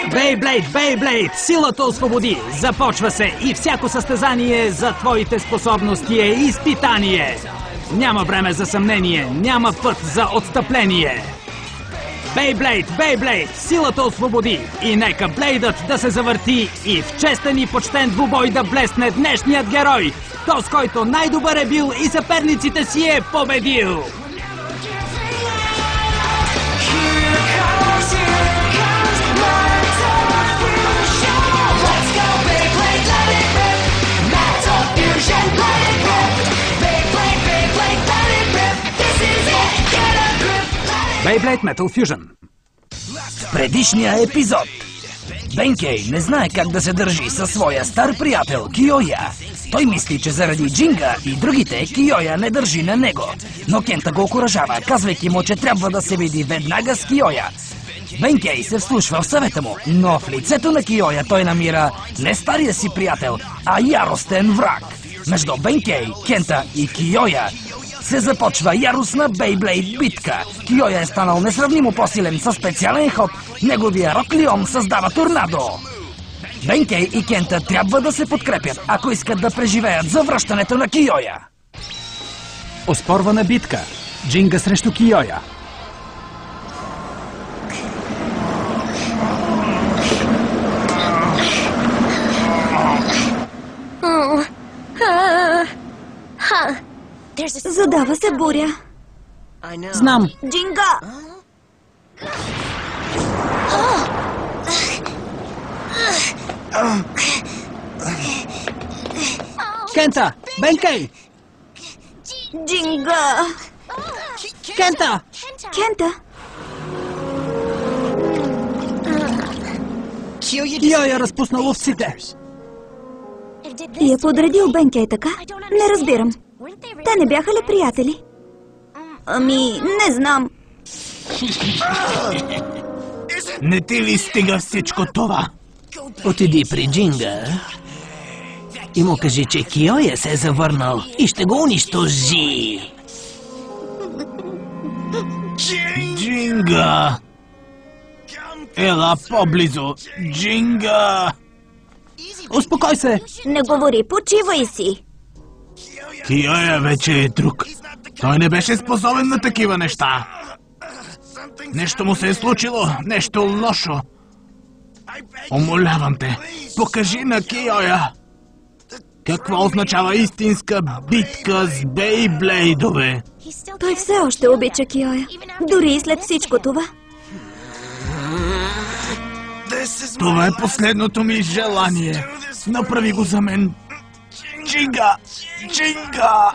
Бейблейд, Бейблейд, силата освободи! Започва се и всяко състезание за твоите способности е изпитание! Няма време за съмнение, няма път за отстъпление! Бейблейд, Бейблейд, силата освободи! И нека блейдът да се завърти и в честен и почтен двубой да блесне днешният герой! То, с който най-добър е бил и съперниците си е победил! Beyblade Metal Fusion. В предишния епизод Бенкей не знае как да се държи със своя стар приятел Киоя. Той мисли, че заради Джинга и другите Киоя не държи на него. Но Кента го окуражава, казвайки му, че трябва да се види веднага с Киоя. Бенкей се вслушва в съвета му, но в лицето на Киоя той намира не стария си приятел, а яростен враг. Между Бенкей, Кента и Киоя се започва яростна Бейблейд битка. Киоя е станал несравнимо по-силен със специален ход. Неговия Роклион създава торнадо. Бенкей и Кента трябва да се подкрепят, ако искат да преживеят завръщането на Киоя. Оспорвана битка. Джинга срещу Киоя. Задава се буря. Знам. Джинга! Кента! Бенкей! Джинга! Кента! Кента! Киоя разпусна ловците. И е подредил Бенкей, така? Не разбирам. Те не бяха ли приятели? Ами, не знам. Не ти ли стига всичко това? Отиди при Джинга и му кажи, че Киоя се е завърнал и ще го унищожи. Джинга! Ела по-близо! Джинга! Успокой се! Не говори, почивай си. Киоя вече е друг. Той не беше способен на такива неща. Нещо му се е случило, нещо лошо. Умолявам те, покажи на Киоя какво означава истинска битка с бейблейдове. Той все още обича Киоя. Дори и след всичко това. Това е последното ми желание. Направи го за мен. Джинга! Джинга!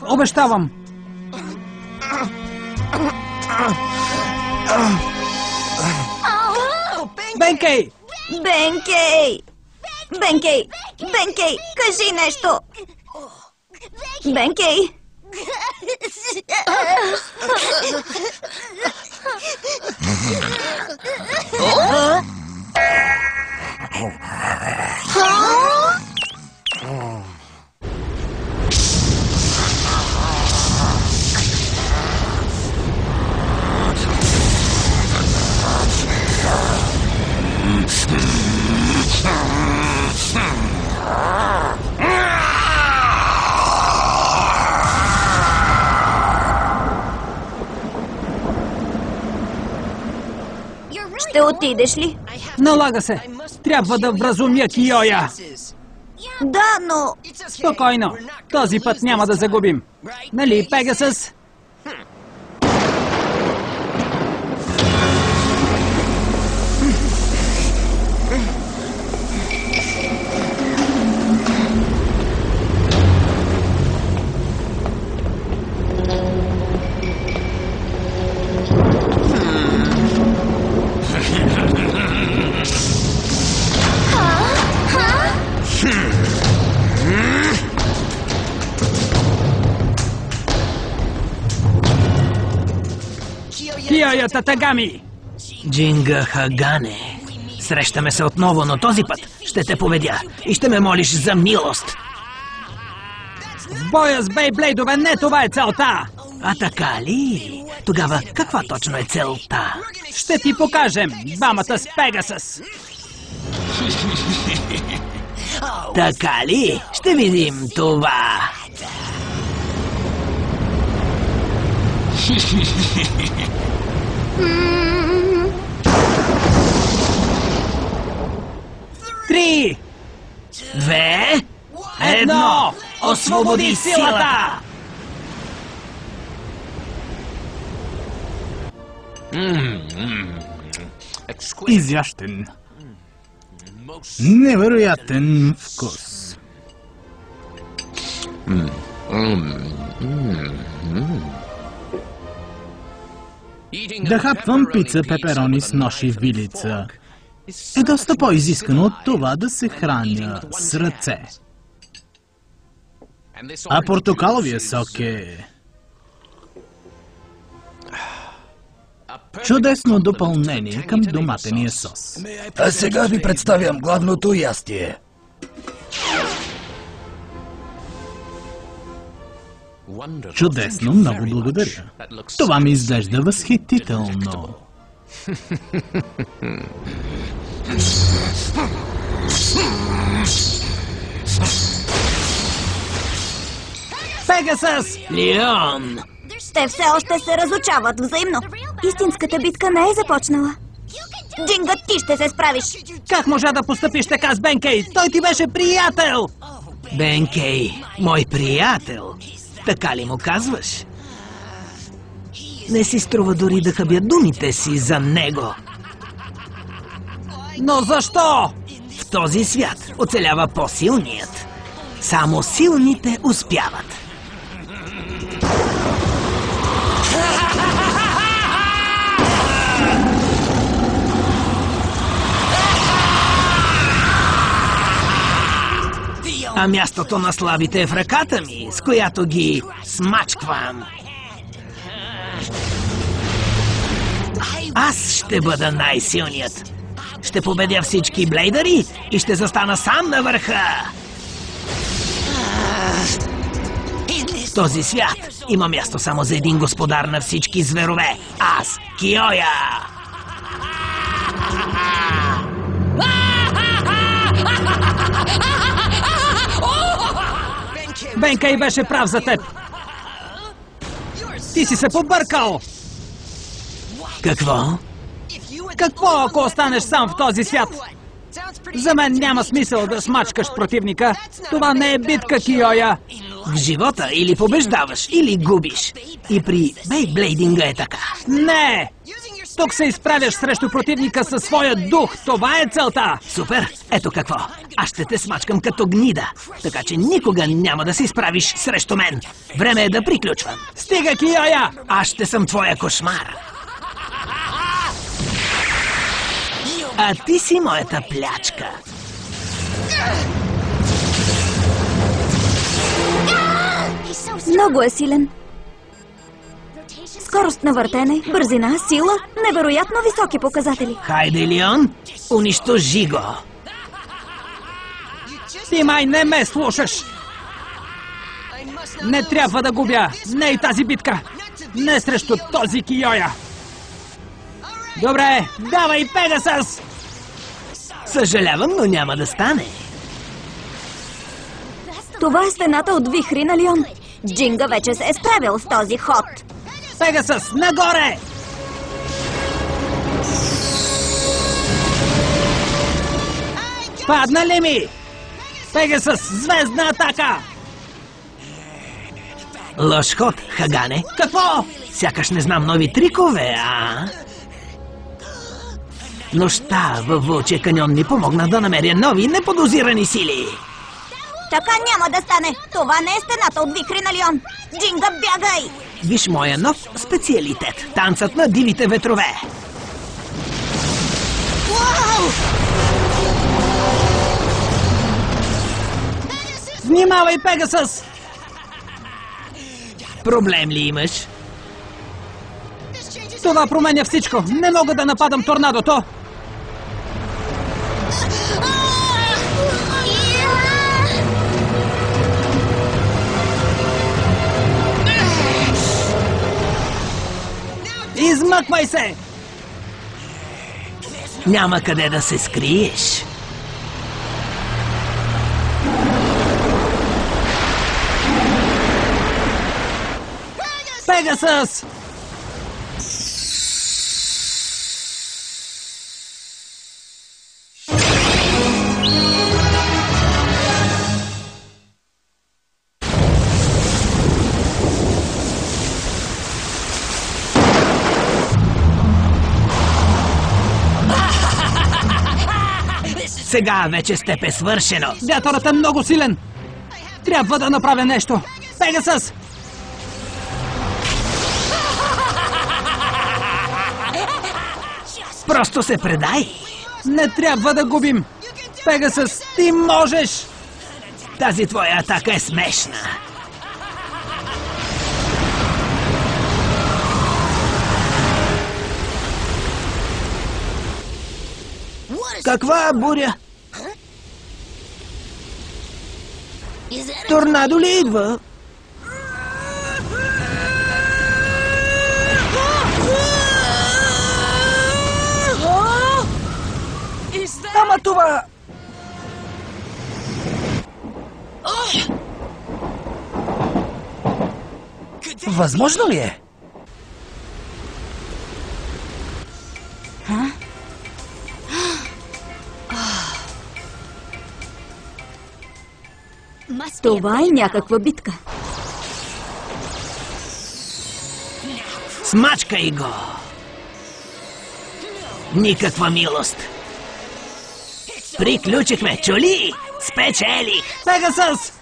Обещавам! Бенкей! Бенкей! Бенкей! Бенкей! Кажи нещо! Бенкей! Ще отидеш ли? Налага се! Трябва да вразумя Киоя! Да, но... Спокойно! Този път няма да загубим! Нали, Пегасъс? Киоя Татагами! Джинга Хагане. Срещаме се отново, но този път ще те победя и ще ме молиш за милост. В боя с бейблейдове не това е целта! А така ли? Тогава каква точно е целта? Ще ти покажем, двамата с Пегасъс. Така ли? Ще видим това. Три, 2, едно, освободи силата! Изящен. Невероятен вкус. Да хапвам пица пеперони с нож и вилица е доста по-изискано от това да се храня с ръце. А портокаловия сок е чудесно допълнение към доматения сос. А сега ви представям главното ястие. Чудесно, много благодаря. Това ми изглежда възхитително. Пегасъс! Леон! Те все още се разучават взаимно. Истинската битка не е започнала. Джинга, ти ще се справиш. Как можа да постъпиш така с Бенкей? Той ти беше приятел! Бенкей, мой приятел. Така ли му казваш? Не си струва дори да хабя думите си за него. Но защо? В този свят оцелява по-силният. Само силните успяват. А мястото на слабите е в ръката ми, с която ги смачквам. Аз ще бъда най-силният. Ще победя всички блейдъри и ще застана сам на върха. В този свят има място само за един господар на всички зверове. Аз, Киоя! Бенкей беше прав за теб. Ти си се побъркал. Какво? Какво, ако останеш сам в този свят? За мен няма смисъл да смачкаш противника. Това не е битка, Киоя. В живота или побеждаваш, или губиш. И при бейблейдинга е така. Не! Тук се изправяш срещу противника със своя дух. Това е целта. Супер! Ето какво. Аз ще те смачкам като гнида. Така че никога няма да се изправиш срещу мен. Време е да приключвам. Стига, Киоя! Аз ще съм твоя кошмар. А ти си моята плячка. Много е силен. Скорост на въртене, бързина, сила, невероятно високи показатели. Хайде, Леон, унищожи го. Ти май не ме слушаш. Не трябва да губя. Не и тази битка. Не срещу този Киоя. Добре, давай Пегасъс! Съжалявам, но няма да стане. Това е стената от вихри на Леон. Джинга вече се е справил с този ход. Пегасъс, нагоре! Падна ли ми? Пегасъс, звездна атака! Лош ход, Хагане. Какво? Сякаш не знам нови трикове, а? Нощта във Вълчия каньон ми помогна да намеря нови неподозирани сили. Така няма да стане. Това не е стената от вихри на Леон. Джинга, бягай! Виж моя нов специалитет. Танцът на дивите ветрове. Уау! Внимавай, Пегасъс! Проблем ли имаш? Това променя всичко. Не мога да нападам торнадото. Измъквай се! Няма къде да се скриеш. Пегасъс! Сега вече с теб е свършено. Вятърът е много силен! Трябва да направя нещо! Пегасъс! Просто се предай. Не трябва да губим! Пегасъс, ти можеш! Тази твоя атака е смешна. Каква буря? Торнадо ли идва? Ама това... Възможно ли е? Това е някаква битка. Смачкай го! Никаква милост! Приключихме, чули? Спечелих! Пегасъс!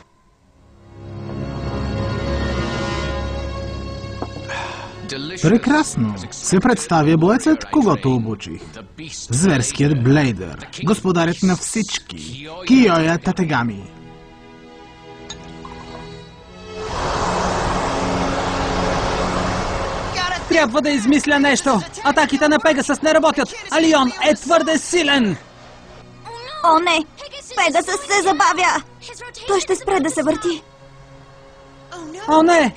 Прекрасно! Се представя боецът, когото обучих. Зверският Блейдър, господарят на всички, Киоя Татегами. Трябва да измисля нещо! Атаките на Пегасъс не работят! А Лион е твърде силен! О, не! Пегасъс се забавя! Той ще спре да се върти. О, не!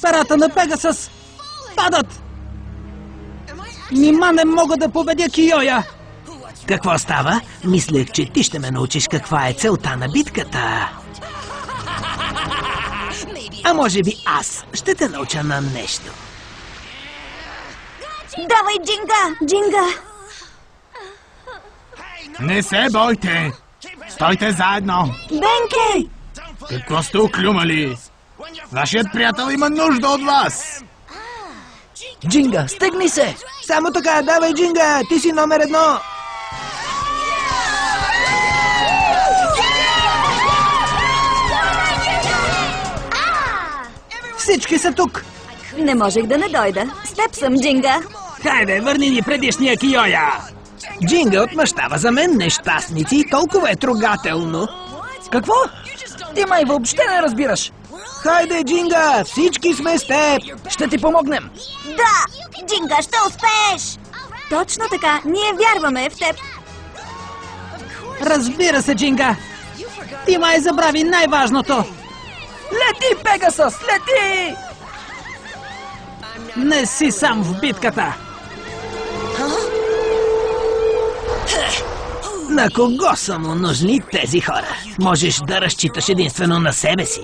Перата на Пегасъс падат! Нима не мога да победя Киоя! Какво става? Мислех, че ти ще ме научиш каква е целта на битката. А може би аз ще те науча на нещо. Давай, Джинга! Джинга! Не се бойте! Стойте заедно! Бенкей! Какво сте оклюмали? Вашият приятел има нужда от вас! Джинга, стегни се! Само така, давай, Джинга! Ти си номер 1! Всички са тук! Не можех да не дойда. С теб съм, Джинга. Хайде, върни ни предишния Киоя! Джинга отмъщава за мен, нещастници, толкова е трогателно. Какво? Ти май въобще не разбираш. Хайде, Джинга, всички сме с теб. Ще ти помогнем. Да! Джинга, ще успееш! Точно така, ние вярваме в теб. Разбира се, Джинга! Ти май забрави най-важното! Лети, Пегасъс, лети! Не си сам в битката! На кого са му нужни тези хора? Можеш да разчиташ единствено на себе си.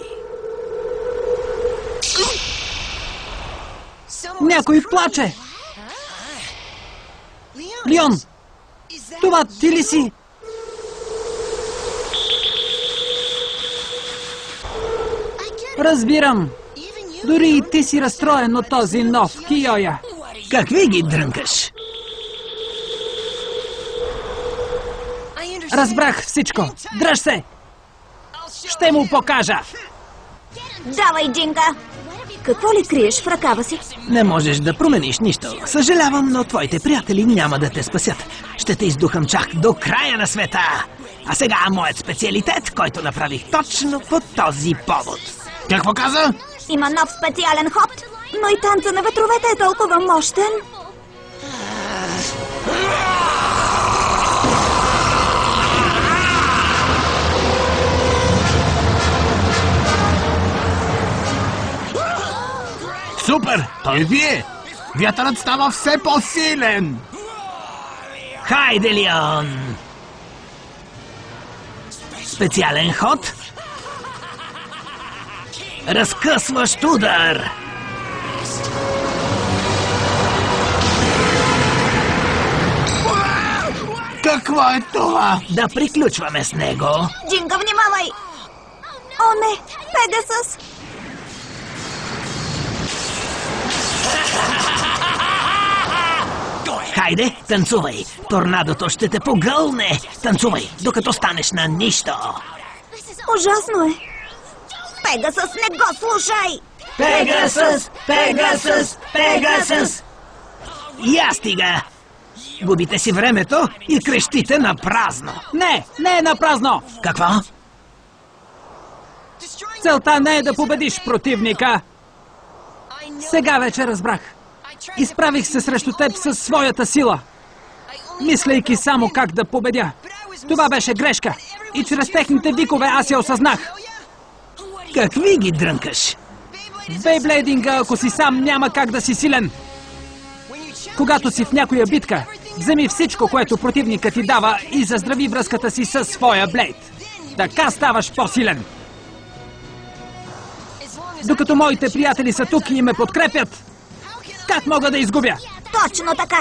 Някой плаче! Лион! Това ти ли си? Разбирам. Дори и ти си разстроен от този нов Киоя. Какви ги дрънкаш? Разбрах всичко. Дръж се! Ще му покажа! Давай, Джинга! Какво ли криеш в ръкава си? Не можеш да промениш нищо. Съжалявам, но твоите приятели няма да те спасят. Ще те издухам чак до края на света. А сега моят специалитет, който направих точно по този повод. Какво каза? Има нов специален ход, но и танца на ветровете е толкова мощен. Супер! Той вие! Вятърът става все по-силен! Хайде, Лион! Специален ход. Разкъсващ удар! Какво е това? Да приключваме с него. Джинга, внимавай! О, не! Пегасъс! Хайде, танцувай! Торнадото ще те погълне! Танцувай, докато станеш на нищо! Ужасно е! Пегасъс, не го слушай! Пегасъс! Пегасъс! Пегасъс! Я стига! Губите си времето и крещите на празно. Не е на празно! Какво? Целта не е да победиш противника. Сега вече разбрах. Изправих се срещу теб със своята сила, мислейки само как да победя. Това беше грешка. И чрез техните викове аз я осъзнах. Какви ги дрънкаш? В бейблейдинга, ако си сам, няма как да си силен. Когато си в някоя битка, вземи всичко, което противникът ти дава и заздрави връзката си със своя блейд. Така ставаш по-силен. Докато моите приятели са тук и ме подкрепят, как мога да изгубя? Точно така!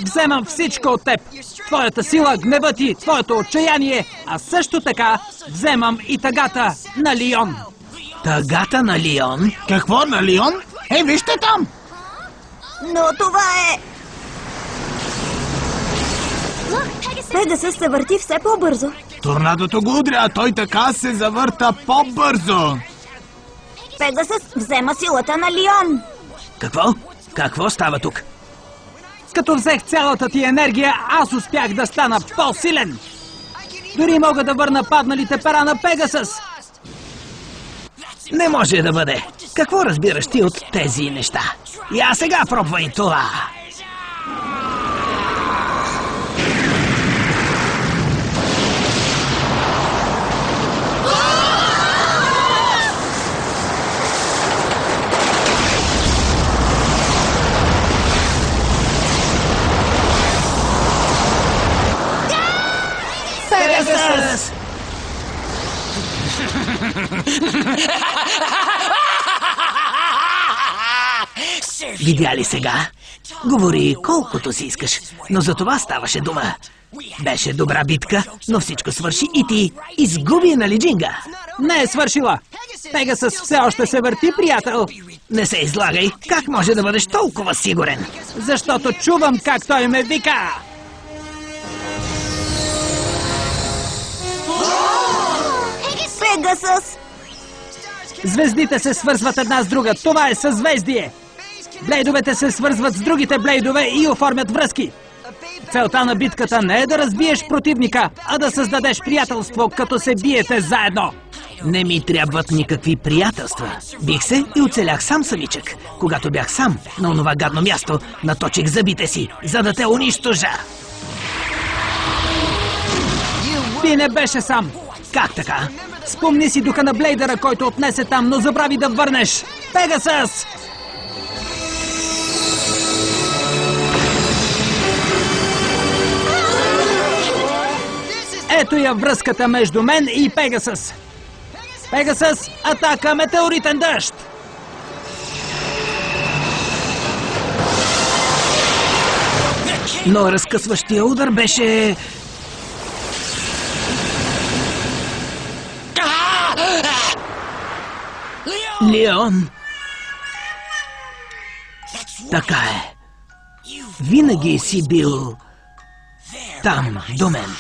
Вземам всичко от теб. Твоята сила, гнева ти, твоето отчаяние, а също така вземам и тъгата на Лион. Тъгата на Лион? Какво на Лион? Вижте там! Но това е... Пегасъс се върти все по-бързо. Торнадото го удря, а той така се завърта по-бързо. Пегасъс взема силата на Лион. Какво? Какво става тук? Като взех цялата ти енергия, аз успях да стана по-силен. Дори мога да върна падналите пера на Пегасъс. Не може да бъде. Какво разбираш ти от тези неща? Я сега пробвай това. Пегасъс! Видя ли сега? Говори колкото си искаш, но за това ставаше дума. Беше добра битка, но всичко свърши и ти изгуби, нали, Джинга? Не е свършила. Пегасъс все още се върти, приятел. Не се излагай. Как може да бъдеш толкова сигурен? Защото чувам как той ме вика. Пегасъс! Звездите се свързват една с друга. Това е съзвездие. Блейдовете се свързват с другите блейдове и оформят връзки. Целта на битката не е да разбиеш противника, а да създадеш приятелство, като се биете заедно. Не ми трябват никакви приятелства. Бих се и оцелях сам самичък. Когато бях сам на онова гадно място, наточих зъбите си, за да те унищожа. Ти не беше сам. Как така? Спомни си духа на Блейдера, който отнесе там, но забрави да върнеш. Пегасъс! Ето я връзката между мен и Пегасъс. Пегасъс, атака, метеоритен дъжд! Но разкъсващия удар беше... Лион! Така е. Винаги си бил там, до мен.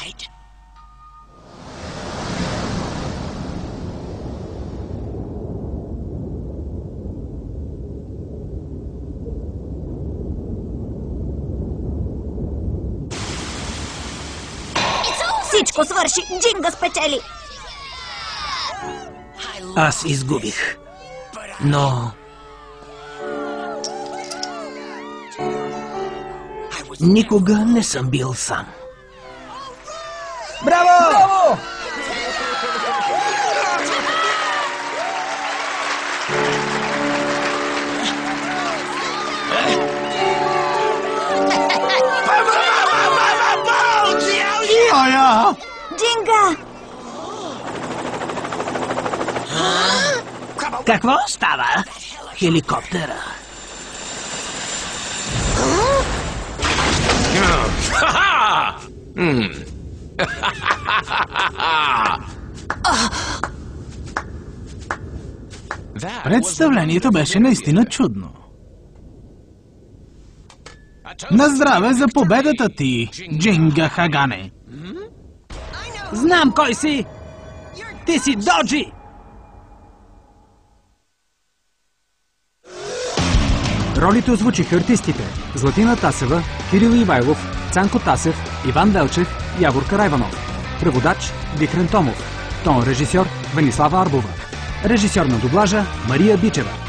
Всичко свърши! Джинга спечели! Аз изгубих. Но... никога не съм бил сам. Браво! Браво! Джинга! Какво става? Хеликоптера. Представлението беше наистина чудно. На здраве за победата ти, Джинга Хагане. Знам кой си! Ти си Доджи! Ролите озвучиха артистите Златина Тасева, Кирил Ивайлов, Цанко Тасев, Иван Велчев, Явор Карайванов. Преводач Викрен Томов. Тон режисьор Венислава Арбова. Режисьор на дублажа Мария Бичева.